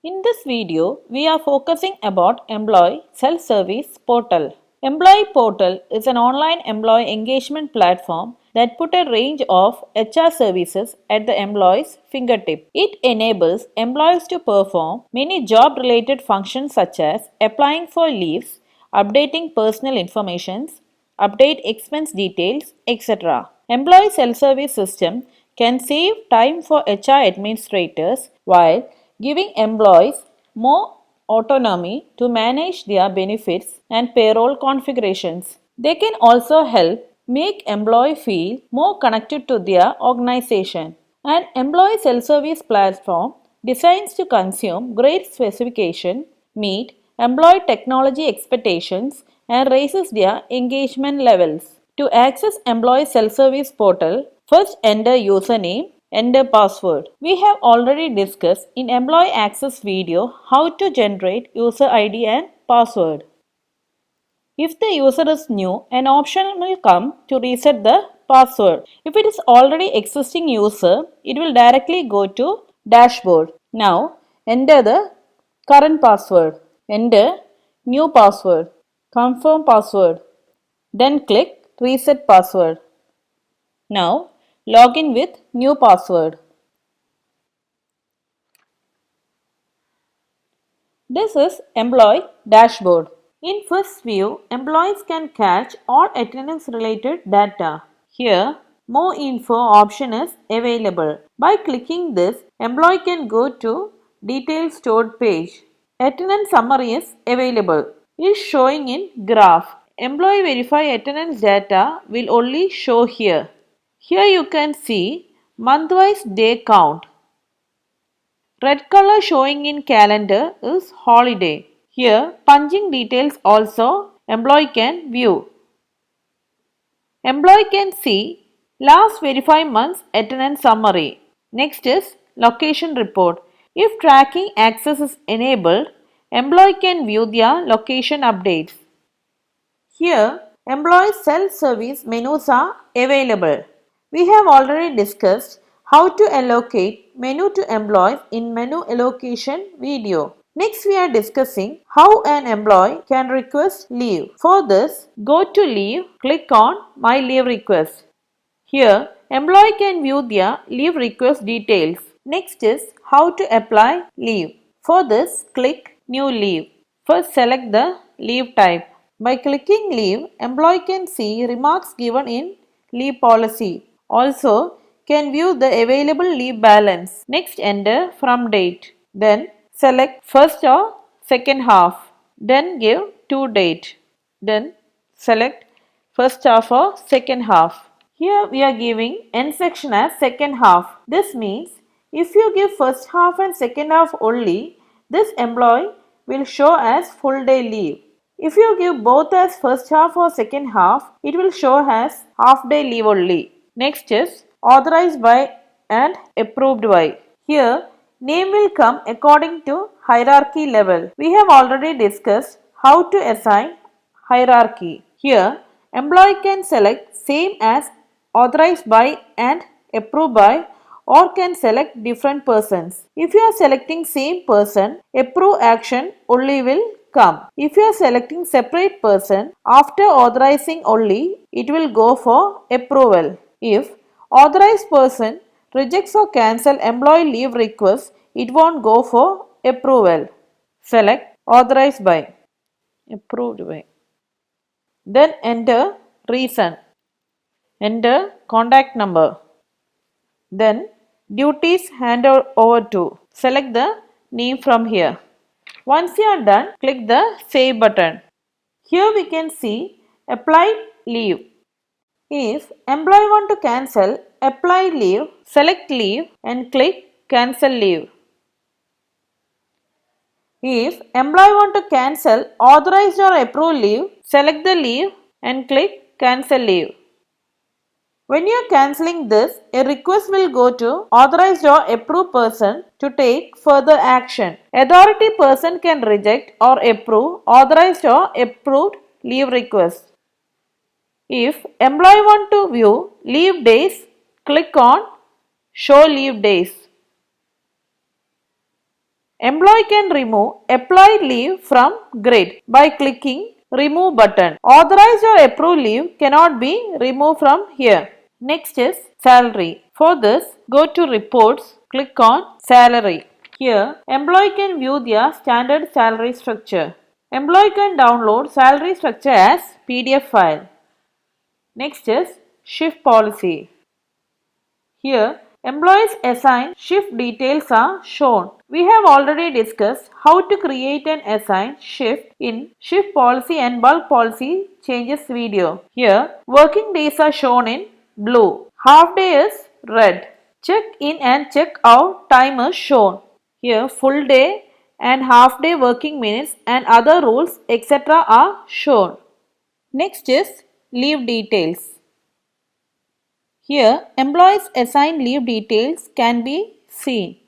In this video, we are focusing about Employee Self-Service Portal. Employee Portal is an online employee engagement platform that put a range of HR services at the employee's fingertip. It enables employees to perform many job-related functions such as applying for leaves, updating personal information, update expense details, etc. Employee self-service system can save time for HR administrators while giving employees more autonomy to manage their benefits and payroll configurations. They can also help make employees feel more connected to their organization. An employee self-service platform designed to consume great specification, meet employee technology expectations and raises their engagement levels. To access employee self-service portal, first enter username, enter password. We have already discussed in employee access video how to generate user ID and password. If the user is new, an option will come to reset the password. If it is already existing user, it will directly go to dashboard. Now enter the current password. Enter new password. Confirm password. Then click reset password. Now log in with new password. This is employee dashboard. In first view, employees can catch all attendance related data. Here, more info option is available. By clicking this, employee can go to details stored page. Attendance summary is available. It is showing in graph. Employee verify attendance data will only show here. Here you can see month-wise day count. Red color showing in calendar is holiday. Here punching details also employee can view. Employee can see last verified months attendance summary. Next is location report. If tracking access is enabled, employee can view their location updates. Here employee self-service menus are available. We have already discussed how to allocate menu to employees in menu allocation video. Next we are discussing how an employee can request leave. For this, go to leave, click on my leave request. Here, employee can view their leave request details. Next is how to apply leave. For this, click new leave. First select the leave type. By clicking leave, employee can see remarks given in leave policy. Also, can view the available leave balance. Next enter from date. Then select first or second half. Then give to date. Then select first half or second half. Here we are giving end section as second half. This means if you give first half and second half only, this employee will show as full day leave. If you give both as first half or second half, it will show as half day leave only. Next is authorized by and approved by. Here name will come according to hierarchy level. We have already discussed how to assign hierarchy. Here employee can select same as authorized by and approved by or can select different persons. If you are selecting same person, approve action only will come. If you are selecting separate person, after authorizing only, it will go for approval. If authorized person rejects or cancel employee leave request, it won't go for approval. Select authorized by, approved by. Then enter reason. Enter contact number. Then duties handed over to. Select the name from here. Once you are done, click the save button. Here we can see apply leave. If employee want to cancel apply leave, select leave and click cancel leave. If employee want to cancel authorized or approved leave, select the leave and click cancel leave. When you are cancelling this, a request will go to authorized or approved person to take further action. Authority person can reject or approve authorized or approved leave request. If employee want to view leave days, click on show leave days. Employee can remove applied leave from grid by clicking remove button. Authorized or approved leave cannot be removed from here. Next is salary. For this, go to reports, click on salary. Here, employee can view their standard salary structure. Employee can download salary structure as PDF file. Next is shift policy. Here, employees assigned shift details are shown. We have already discussed how to create and assign shift in shift policy and bulk policy changes video. Here, working days are shown in blue. Half day is red. Check in and check out time is shown. Here, full day and half day working minutes and other rules etc. are shown. Next is leave details. Here, employees assigned leave details can be seen.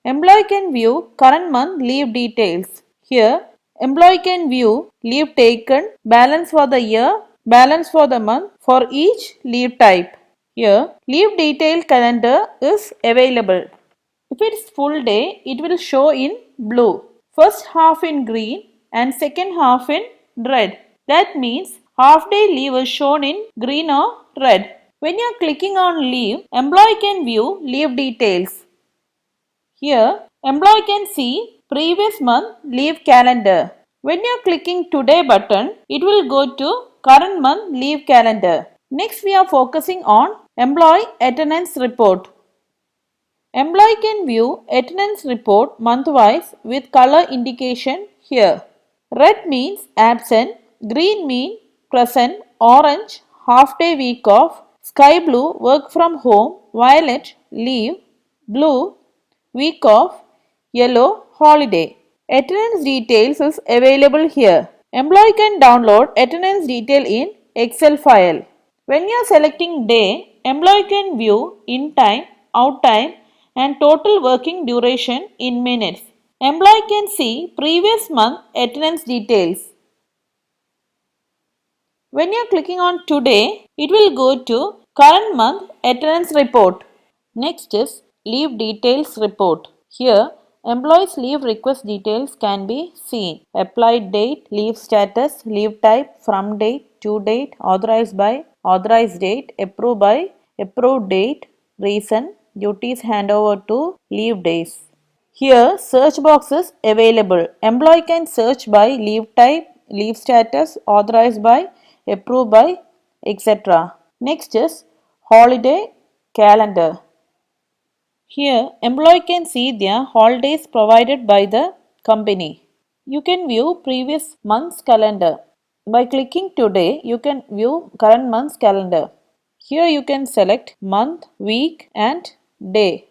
Employee can view current month leave details. Here, employee can view leave taken, balance for the year, balance for the month for each leave type. Here, leave detail calendar is available. If it is full day, it will show in blue. First half in green and second half in red. That means half day leave is shown in green or red. When you are clicking on leave, employee can view leave details. Here, employee can see previous month leave calendar. When you are clicking today button, it will go to current month leave calendar. Next, we are focusing on employee attendance report. Employee can view attendance report month-wise with color indication here. Red means absent, green means present, orange half-day week off, sky blue work from home, violet leave, blue week off, yellow holiday. Attendance details is available here. Employee can download attendance detail in Excel file. When you are selecting day, employee can view in time, out time and total working duration in minutes. Employee can see previous month attendance details. When you are clicking on today, it will go to current month attendance report. Next is leave details report. Here, employees leave request details can be seen. Applied date, leave status, leave type, from date, to date, authorized by, authorized date, approved by, approved date, reason, duties handover to leave days. Here, search box is available. Employee can search by leave type, leave status, authorized by, approved by, etc. Next is holiday calendar. Here, employee can see their holidays provided by the company. You can view previous month's calendar. By clicking today, you can view current month's calendar. Here you can select month, week and day.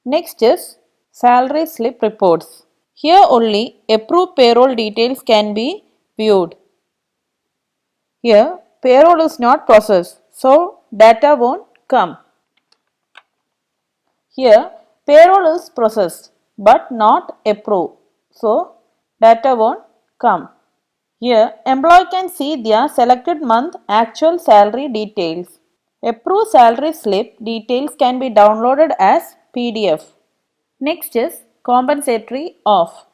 Next is salary slip reports. Here only approved payroll details can be viewed. Here payroll is not processed, so data won't come. Here payroll is processed but not approved, so data won't come. Here employee can see their selected month actual salary details. Approved salary slip details can be downloaded as PDF. Next is compensatory off.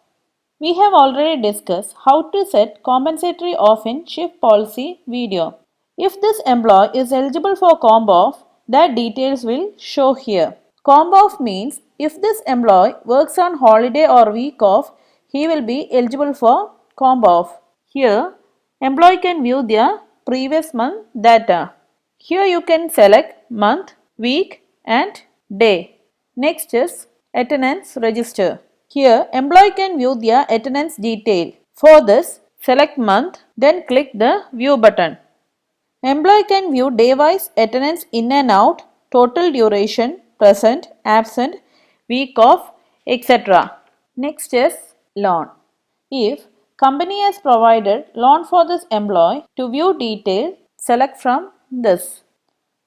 We have already discussed how to set compensatory off in shift policy video. If this employee is eligible for comp off, that details will show here. Comp off means if this employee works on holiday or week off, he will be eligible for comp off. Here, employee can view their previous month data. Here you can select month, week and day. Next is attendance register. Here, employee can view their attendance detail. For this, select month, then click the view button. Employee can view day-wise attendance in and out, total duration, present, absent, week off, etc. Next is loan. If company has provided loan for this employee, to view detail, select from this.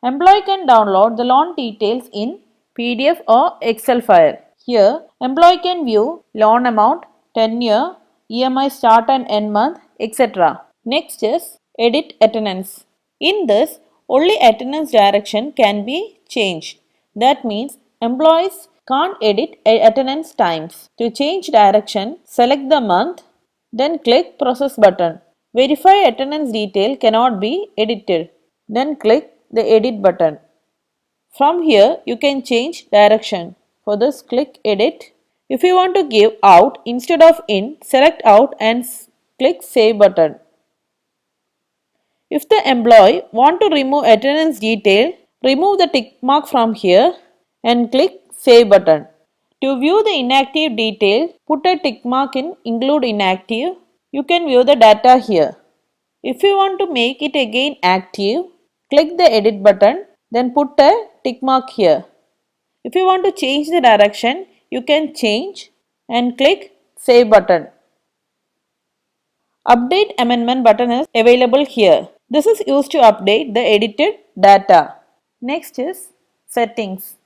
Employee can download the loan details in PDF or Excel file. Here, employee can view loan amount, tenure, EMI start and end month, etc. Next is edit attendance. In this, only attendance direction can be changed. That means employees Can't edit attendance times. To change direction, select the month, then click Process button. Verify attendance detail cannot be edited. Then click the Edit button. From here, you can change direction. For this, click Edit. If you want to give out instead of in, select out and click Save button. If the employee want to remove attendance detail, remove the tick mark from here and click Save button. To view the inactive detail, put a tick mark in Include Inactive. You can view the data here. If you want to make it again active, click the Edit button, then put a tick mark here. If you want to change the direction, you can change and click Save button. Update Amendment button is available here. This is used to update the edited data. Next is Settings.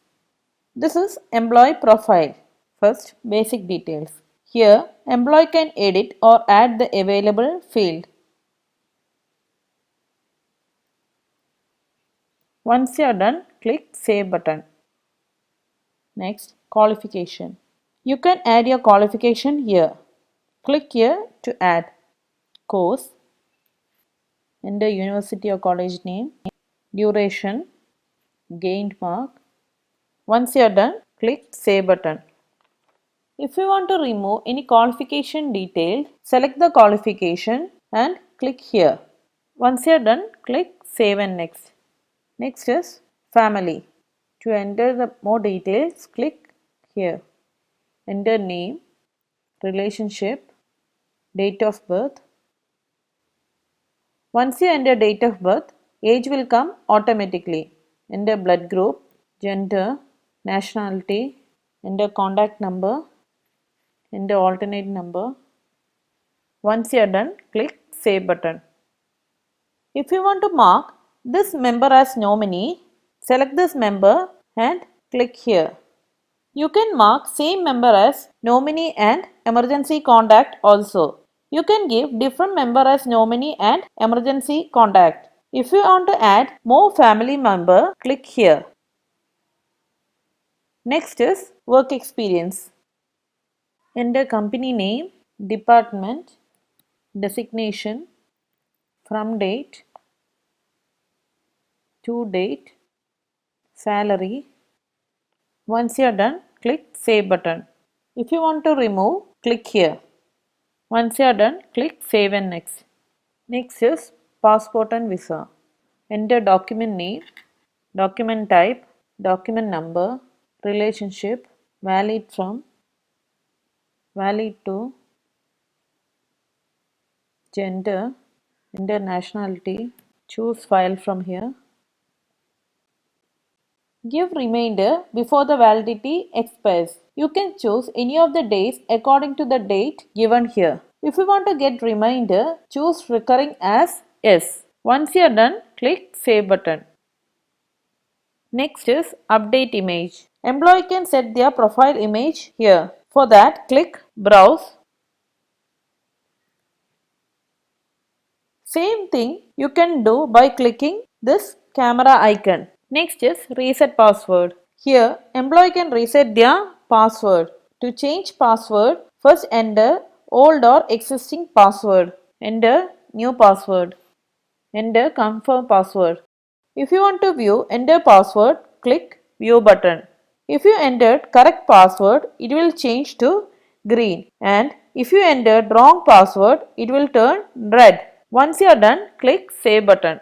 This is Employee Profile. First, basic details. Here, employee can edit or add the available field. Once you are done, click Save button. Next, Qualification. You can add your qualification here. Click here to add course, enter university or college name, duration, gained mark. Once you are done, click Save button. If you want to remove any qualification detail, select the qualification and click here. Once you are done, click Save and Next. Next is Family. To enter the more details, click here. Enter name, relationship, date of birth. Once you enter date of birth, age will come automatically. Enter blood group, gender, nationality, enter contact number, enter alternate number. Once you are done, click Save button. If you want to mark this member as nominee, select this member and click here. You can mark same member as nominee and emergency contact also. You can give different member as nominee and emergency contact. If you want to add more family member, click here. Next is work experience. Enter company name, department, designation, from date, to date, salary. Once you are done, click Save button. If you want to remove, click here. Once you are done, click Save and Next. Next is passport and visa. Enter document name, document type, document number, relationship, valid from, valid to, gender, enter nationality, choose file from here. Give reminder before the validity expires. You can choose any of the days according to the date given here. If you want to get reminder, choose recurring as yes. Once you are done, click Save button. Next is Update Image. Employee can set their profile image here. For that, click Browse. Same thing you can do by clicking this camera icon. Next is Reset Password. Here, employee can reset their password. To change password, first enter old or existing password. Enter new password. Enter confirm password. If you want to view enter password, click View button. If you entered correct password, it will change to green, and if you entered wrong password, it will turn red. Once you are done, click Save button.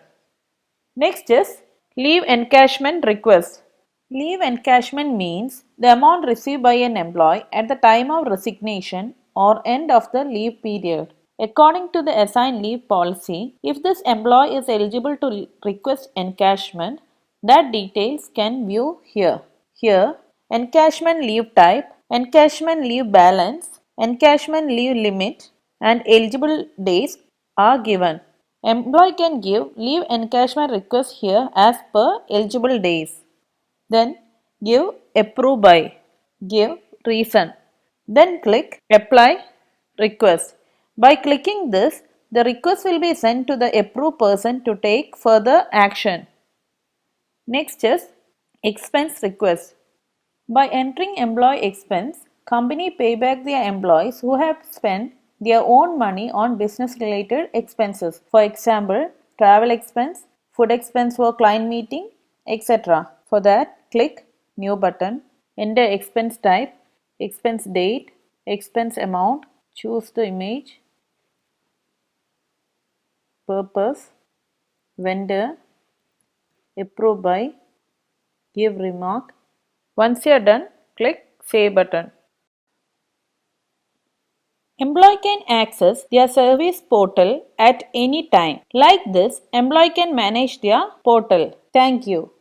Next is Leave Encashment Request. Leave encashment means the amount received by an employee at the time of resignation or end of the leave period. According to the assigned leave policy, if this employee is eligible to request encashment, that details can view here. Here, encashment leave type, encashment leave balance, encashment leave limit, and eligible days are given. Employee can give leave encashment request here as per eligible days. Then give approve by, give reason. Then click apply request. By clicking this, the request will be sent to the approved person to take further action. Next is expense request. By entering employee expense, company pay back their employees who have spent their own money on business related expenses. For example, travel expense, food expense for client meeting, etc. For that, click New button, enter expense type, expense date, expense amount, choose the image, purpose, vendor, approved by, give remark. Once you are done, click Save button. Employee can access their service portal at any time. Like this, employee can manage their portal. Thank you.